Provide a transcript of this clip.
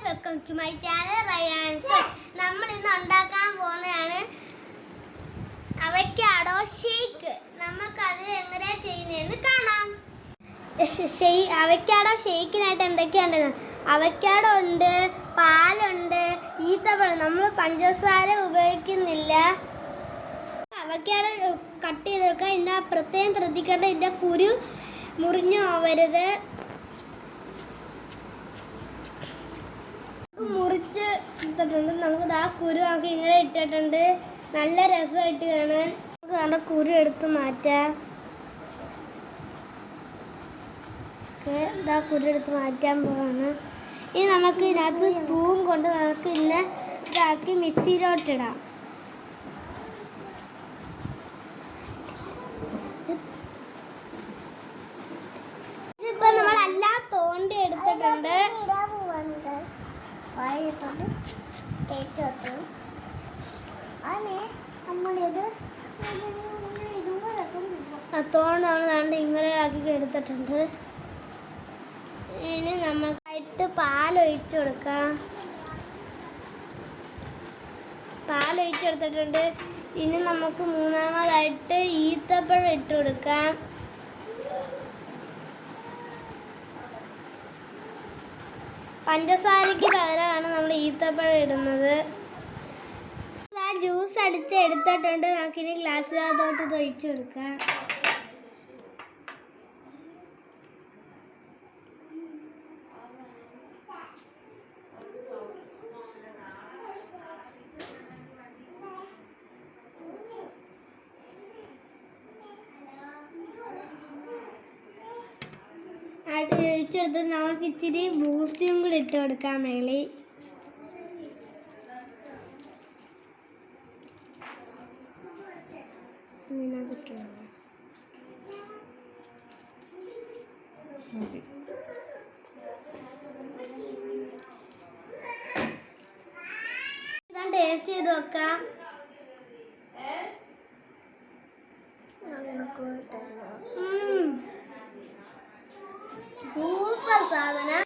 Welcome to my channel Rayan's. നമ്മൾ ഇന്ന് ഉണ്ടാക്കാൻ പോകുന്നതാണ് അവക്കാഡോ ഷേക്ക്. നമുക്കത് എങ്ങനെയാ ചെയ്യുന്നതെന്ന് കാണാം. അവക്കാഡോ ഷേക്കിനായിട്ട് എന്തൊക്കെയുണ്ടെന്ന്, അവക്കാഡോ ഉണ്ട്, പാലുണ്ട്, ഈത്തപ്പഴം. നമ്മൾ പഞ്ചസാര ഉപയോഗിക്കുന്നില്ല. അവക്കാഡോ കട്ട് ചെയ്തെടുക്കുക. ഇതിൻ്റെ പ്രത്യേകം ശ്രദ്ധിക്കേണ്ട, ഇതിൻ്റെ കുരു മുറിഞ്ഞു പോവരുത്. മുറിച്ച് ഇട്ടിട്ടുണ്ട്. നമുക്ക് ആ കുരു നമുക്ക് ഇങ്ങനെ ഇട്ടിട്ടുണ്ട്. നല്ല രസമായിട്ട് കാണാൻ. നമുക്ക് നല്ല കുരു എടുത്ത് മാറ്റാം. ഇതാ കുരു എടുത്ത് മാറ്റാൻ പോവാണ്. ഇനി നമുക്ക് ഇതിനകത്ത് സ്പൂൺ കൊണ്ട് നമുക്ക് ഇന്നെ ഇതാക്കി മിക്സിയിലോട്ടിടാം. ഇതിപ്പോൾ നമ്മളെല്ലാം തോണ്ടി എടുത്തിട്ടുണ്ട്. തോണ്ട് നമ്മൾ ഇങ്ങനെ ആക്കി എടുത്തിട്ടുണ്ട്. ഇനി നമുക്കായിട്ട് പാലൊഴിച്ച് കൊടുക്കാം. പാലൊഴിച്ചെടുത്തിട്ടുണ്ട്. ഇനി നമുക്ക് മൂന്നാമതായിട്ട് ഈത്തപ്പഴം ഇട്ട് കൊടുക്കാം. പഞ്ചസാരയ്ക്ക് പകരമാണ് നമ്മൾ ഈത്തപ്പഴം ഇടുന്നത്. ആ ജ്യൂസ് അടിച്ച് എടുത്തിട്ടുണ്ട്. നമുക്കിനി ഗ്ലാസ്സിനകത്തോട്ട് ഇത് ഒഴിച്ച് കൊടുക്കാം. ഒഴിച്ചെടുത്ത് നമുക്ക് ഇച്ചിരി ബൂസ്റ്റും കൂടി ഇട്ട് കൊടുക്കാം മേളി. ഇതാ ടേസ്റ്റ് ചെയ്ത് നോക്കാം. സൂപ്പർ സാധനം.